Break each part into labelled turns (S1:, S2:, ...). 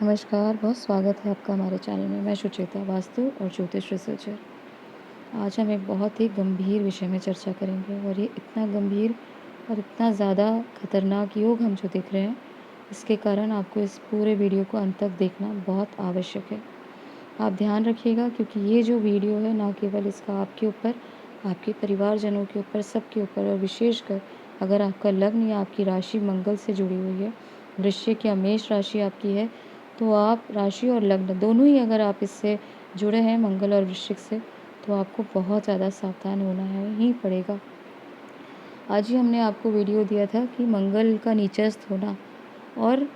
S1: नमस्कार, बहुत स्वागत है आपका हमारे चैनल में। मैं सुचेता, वास्तु और ज्योतिष रिसर्चर। आज हम एक बहुत ही गंभीर विषय में चर्चा करेंगे और ये इतना गंभीर और इतना ज़्यादा खतरनाक योग हम जो देख रहे हैं, इसके कारण आपको इस पूरे वीडियो को अंत तक देखना बहुत आवश्यक है। आप ध्यान रखिएगा क्योंकि ये जो वीडियो है ना केवल इसका आपके ऊपर, आपके परिवारजनों के ऊपर, सबके ऊपर और विशेषकर अगर आपका लग्न या आपकी राशि मंगल से जुड़ी हुई है, वृश्चिक या मेष राशि आपकी है, तो आप राशि और लग्न दोनों ही अगर आप इससे जुड़े हैं मंगल और वृश्चिक से, तो आपको बहुत ज़्यादा सावधान होना है ही पड़ेगा। आज ही हमने आपको वीडियो दिया था कि मंगल का नीचस्थ होना और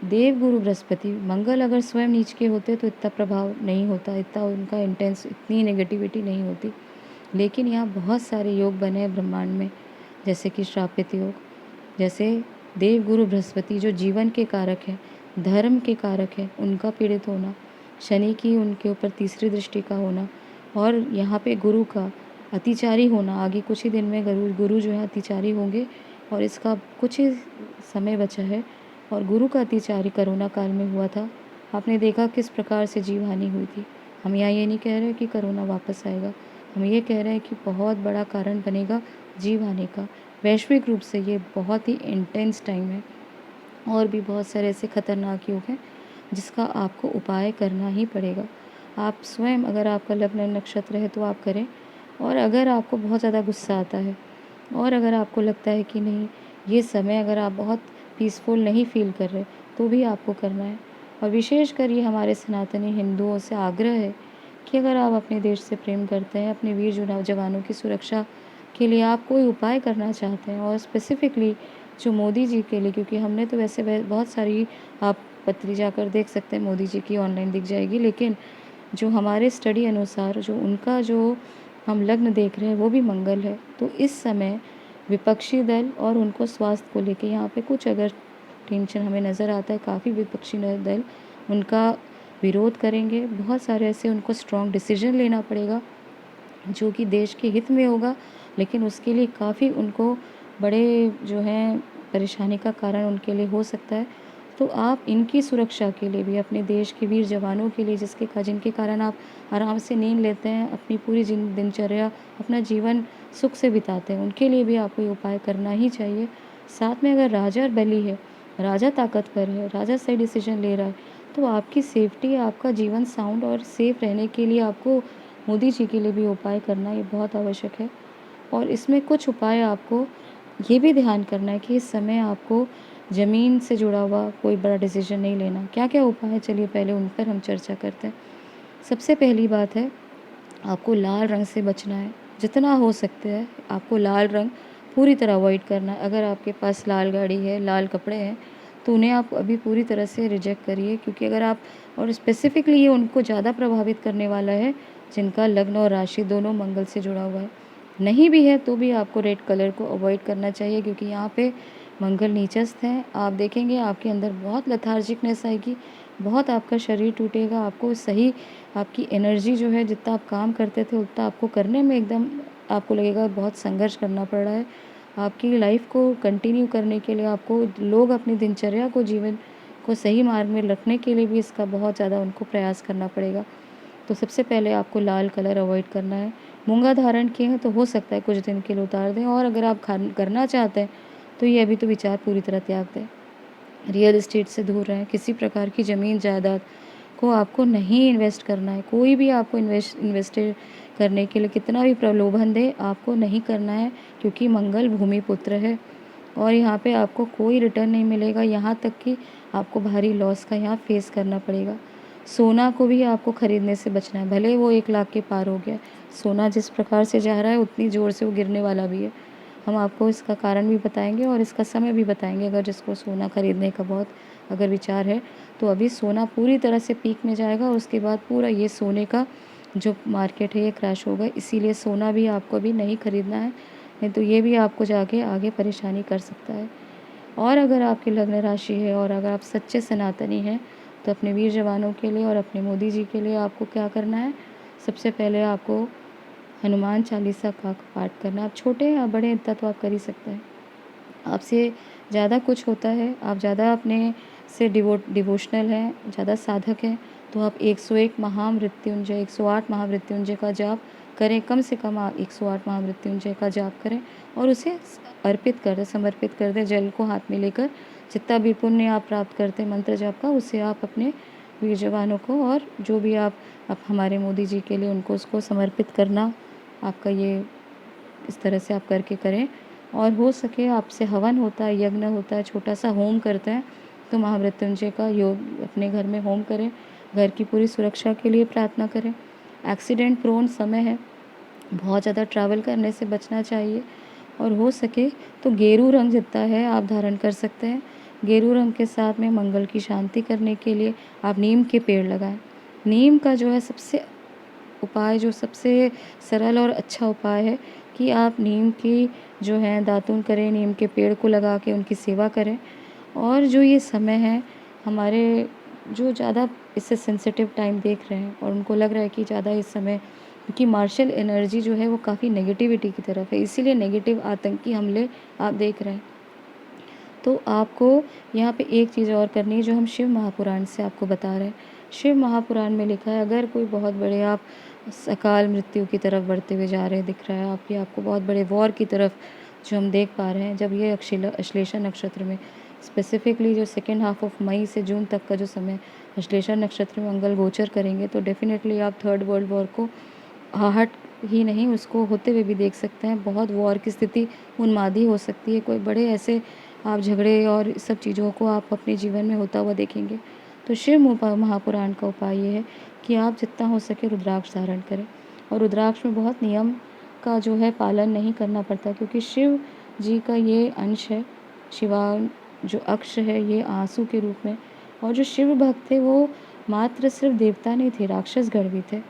S1: देवगुरु बृहस्पति, मंगल अगर स्वयं नीच के होते तो इतना प्रभाव नहीं होता, इतना उनका इंटेंस, इतनी नेगेटिविटी नहीं होती। लेकिन यहाँ बहुत सारे योग बने हैं ब्रह्मांड में, जैसे कि श्रापित योग, जैसे देवगुरु बृहस्पति जो जीवन के कारक हैं, धर्म के कारक हैं, उनका पीड़ित होना, शनि की उनके ऊपर तीसरी दृष्टि का होना और यहाँ पे गुरु का अतिचारी होना। आगे कुछ ही दिन में गुरु जो है अतिचारी होंगे और इसका कुछ ही समय बचा है। और गुरु का अतिचारी कोरोना काल में हुआ था। आपने देखा किस प्रकार से जीव हानि हुई थी। हम यहाँ ये नहीं कह रहे कि कोरोना वापस आएगा, हम ये कह रहे हैं कि बहुत बड़ा कारण बनेगा जीव हानि का। वैश्विक रूप से ये बहुत ही इंटेंस टाइम है और भी बहुत सारे ऐसे खतरनाक योग हैं जिसका आपको उपाय करना ही पड़ेगा। आप स्वयं, अगर आपका लग्न नक्षत्र है तो आप करें, और अगर आपको बहुत ज़्यादा गुस्सा आता है और अगर आपको लगता है कि नहीं, ये समय अगर आप बहुत पीसफुल नहीं फील कर रहे, तो भी आपको करना है। और विशेषकर ये हमारे सनातनी हिंदुओं से आग्रह है कि अगर आप अपने देश से प्रेम करते हैं, अपने वीर जवानों की सुरक्षा के लिए आप कोई उपाय करना चाहते हैं, और स्पेसिफिकली जो मोदी जी के लिए, क्योंकि हमने तो वैसे बहुत सारी, आप पत्री जाकर देख सकते हैं, मोदी जी की ऑनलाइन दिख जाएगी, लेकिन जो हमारे स्टडी अनुसार जो उनका जो हम लग्न देख रहे हैं वो भी मंगल है। तो इस समय विपक्षी दल और उनको स्वास्थ्य को लेके यहाँ पे कुछ अगर टेंशन हमें नज़र आता है, काफ़ी विपक्षी दल उनका विरोध करेंगे। बहुत सारे ऐसे उनको स्ट्रॉन्ग डिसीजन लेना पड़ेगा जो कि देश के हित में होगा, लेकिन उसके लिए काफ़ी उनको बड़े जो हैं परेशानी का कारण उनके लिए हो सकता है। तो आप इनकी सुरक्षा के लिए भी, अपने देश के वीर जवानों के लिए जिनके कारण आप आराम से नींद लेते हैं, अपनी पूरी दिनचर्या, अपना जीवन सुख से बिताते हैं, उनके लिए भी आपको ये उपाय करना ही चाहिए। साथ में अगर राजा बली है, राजा ताकतवर है, राजा सही डिसीजन ले रहा है, तो आपकी सेफ्टी, आपका जीवन साउंड और सेफ रहने के लिए आपको मोदी जी के लिए भी उपाय करना ये बहुत आवश्यक है। और इसमें कुछ उपाय आपको ये भी ध्यान करना है कि इस समय आपको ज़मीन से जुड़ा हुआ कोई बड़ा डिसीजन नहीं लेना। क्या-क्या उपाय है, चलिए पहले उन पर हम चर्चा करते हैं। सबसे पहली बात है, आपको लाल रंग से बचना है। जितना हो सकता है आपको लाल रंग पूरी तरह अवॉइड करना है। अगर आपके पास लाल गाड़ी है, लाल कपड़े हैं, तो उन्हें आप अभी पूरी तरह से रिजेक्ट करिए, क्योंकि अगर आप, और स्पेसिफिकली ये उनको ज़्यादा प्रभावित करने वाला है जिनका लग्न और राशि दोनों मंगल से जुड़ा हुआ है। नहीं भी है तो भी आपको रेड कलर को अवॉइड करना चाहिए, क्योंकि यहाँ पे मंगल नीचस्थ हैं। आप देखेंगे आपके अंदर बहुत लेथार्जिकनेस आएगी, बहुत आपका शरीर टूटेगा, आपको सही, आपकी एनर्जी जो है, जितना आप काम करते थे उतना आपको करने में एकदम आपको लगेगा बहुत संघर्ष करना पड़ रहा है। आपकी लाइफ को कंटिन्यू करने के लिए आपको, लोग अपनी दिनचर्या को, जीवन को सही मार्ग में रखने के लिए भी इसका बहुत ज़्यादा उनको प्रयास करना पड़ेगा। तो सबसे पहले आपको लाल कलर अवॉइड करना है। मूंगा धारण किए हैं तो हो सकता है कुछ दिन के लिए उतार दें, और अगर आप करना चाहते हैं तो ये अभी तो विचार पूरी तरह त्याग दें। रियल एस्टेट से दूर रहें, किसी प्रकार की ज़मीन जायदाद को आपको नहीं इन्वेस्ट करना है। कोई भी आपको इन्वेस्ट करने के लिए कितना भी प्रलोभन दे, आपको नहीं करना है, क्योंकि मंगल भूमि पुत्र है और यहाँ पे आपको कोई रिटर्न नहीं मिलेगा। यहाँ तक कि आपको भारी लॉस का यहाँ फेस करना पड़ेगा। सोना को भी आपको ख़रीदने से बचना है, भले वो 1 लाख के पार हो गया। सोना जिस प्रकार से जा रहा है उतनी ज़ोर से वो गिरने वाला भी है। हम आपको इसका कारण भी बताएंगे और इसका समय भी बताएंगे। अगर जिसको सोना खरीदने का बहुत अगर विचार है, तो अभी सोना पूरी तरह से पीक में जाएगा और उसके बाद पूरा ये सोने का जो मार्केट है ये क्रैश होगा। इसीलिए सोना भी आपको अभी नहीं खरीदना है, नहीं तो ये भी आपको जाके आगे परेशानी कर सकता है। और अगर आपकी लग्न राशि है और अगर आप सच्चे सनातनी हैं, तो अपने वीर जवानों के लिए और अपने मोदी जी के लिए आपको क्या करना है, सबसे पहले आपको हनुमान चालीसा का पाठ करना है। आप छोटे हैं या बड़े हैं, इतना तो आप कर ही सकते हैं। आपसे ज़्यादा कुछ होता है, आप ज़्यादा अपने से डिवोशनल हैं, ज़्यादा साधक हैं, तो आप 101 महामृत्युंजय 108 महामृत्युंजय का जाप करें। कम से कम आप 108 महामृत्युंजय का जाप करें और उसे अर्पित कर दें, समर्पित कर दें जल को हाथ में लेकर। जितना भी पुण्य आप प्राप्त करते हैं मंत्र जाप का, उसे आप अपने वीर जवानों को और जो भी आप हमारे मोदी जी के लिए उनको उसको समर्पित करना आपका ये इस तरह से आप करके करें। और हो सके आपसे हवन होता है, यज्ञ होता है, छोटा सा होम करते हैं, तो महामृत्युंजय का योग अपने घर में होम करें। घर की पूरी सुरक्षा के लिए प्रार्थना करें। एक्सीडेंट प्रोन समय है, बहुत ज़्यादा ट्रैवल करने से बचना चाहिए और हो सके तो गेरू रंग जितना है आप धारण कर सकते हैं। गेरू रंग के साथ में मंगल की शांति करने के लिए आप नीम के पेड़ लगाएं। नीम का जो है सबसे उपाय, जो सबसे सरल और अच्छा उपाय है कि आप नीम की जो है दातून करें, नीम के पेड़ को लगा के उनकी सेवा करें। और जो ये समय है हमारे जो ज़्यादा इससे सेंसिटिव टाइम देख रहे हैं और उनको लग रहा है कि ज़्यादा इस समय, क्योंकि मार्शल एनर्जी जो है वो काफ़ी नेगेटिविटी की तरफ है, इसीलिए नेगेटिव आतंकी हमले आप देख रहे हैं। तो आपको यहाँ पे एक चीज़ और करनी है जो हम शिव महापुराण से आपको बता रहे हैं। शिव महापुराण में लिखा है, अगर कोई बहुत बड़े आप अकाल मृत्यु की तरफ बढ़ते हुए जा रहे दिख रहा है आपको बहुत बड़े वॉर की तरफ जो हम देख पा रहे हैं, जब ये अश्लेषा नक्षत्र में स्पेसिफिकली जो सेकेंड हाफ ऑफ मई से जून तक का जो समय अश्लेषा नक्षत्र में मंगल गोचर करेंगे, तो डेफिनेटली आप थर्ड वर्ल्ड वॉर को आहट ही नहीं उसको होते हुए भी देख सकते हैं। बहुत वॉर की स्थिति उन्मादी हो सकती है, कोई बड़े ऐसे आप झगड़े और सब चीज़ों को आप अपने जीवन में होता हुआ देखेंगे। तो शिव महापुराण का उपाय ये है कि आप जितना हो सके रुद्राक्ष धारण करें। और रुद्राक्ष में बहुत नियम का जो है पालन नहीं करना पड़ता, क्योंकि शिव जी का ये अंश है, शिवा जो अक्ष है ये आंसू के रूप में। और जो शिव भक्त थे वो मात्र सिर्फ देवता नहीं थे, राक्षस गण भी थे।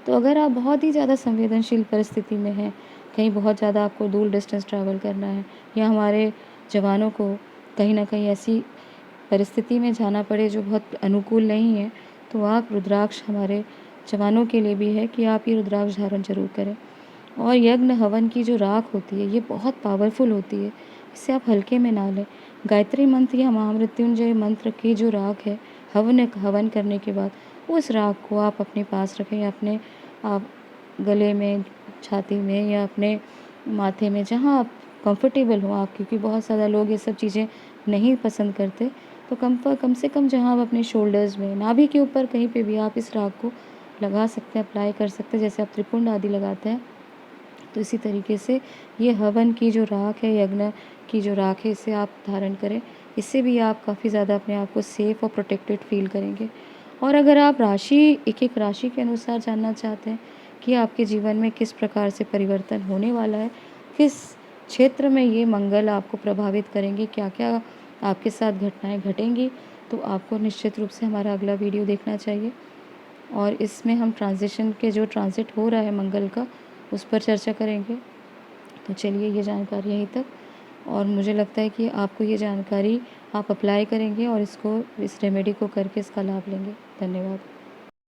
S1: तो अगर आप बहुत ही ज़्यादा संवेदनशील परिस्थिति में हैं, कहीं बहुत ज़्यादा आपको दूर डिस्टेंस ट्रैवल करना है, या हमारे जवानों को कहीं ना कहीं ऐसी परिस्थिति में जाना पड़े जो बहुत अनुकूल नहीं है, तो आप रुद्राक्ष हमारे जवानों के लिए भी है कि आप ये रुद्राक्ष धारण जरूर करें। और यज्ञ हवन की जो राख होती है ये बहुत पावरफुल होती है, इसे आप हल्के में ना लें। गायत्री मंत्र या महामृत्युंजय मंत्र की जो राख है, हवन करने के बाद उस राख को आप अपने पास रखें, या अपने आप गले में, छाती में, या अपने माथे में, जहाँ आप कंफर्टेबल हो आप, क्योंकि बहुत ज़्यादा लोग ये सब चीज़ें नहीं पसंद करते। तो कम से कम जहाँ आप अपने शोल्डर्स में, नाभि के ऊपर कहीं पे भी आप इस राख को लगा सकते हैं, अप्लाई कर सकते हैं, जैसे आप त्रिपुंड आदि लगाते हैं। तो इसी तरीके से ये हवन की जो राख है, यज्ञ की जो राख है, इसे आप धारण करें। इससे भी आप काफ़ी ज़्यादा अपने आप को सेफ़ और प्रोटेक्टेड फील करेंगे। और अगर आप एक एक राशि के अनुसार जानना चाहते हैं कि आपके जीवन में किस प्रकार से परिवर्तन होने वाला है, किस क्षेत्र में ये मंगल आपको प्रभावित करेंगे, क्या क्या आपके साथ घटनाएं घटेंगी, तो आपको निश्चित रूप से हमारा अगला वीडियो देखना चाहिए। और इसमें हम ट्रांजिशन के जो ट्रांजिट हो रहा है मंगल का, उस पर चर्चा करेंगे। तो चलिए ये जानकारी यहीं तक, और मुझे लगता है कि आपको ये जानकारी आप अप्लाई करेंगे और इस रेमेडी को करके इसका लाभ लेंगे। धन्यवाद।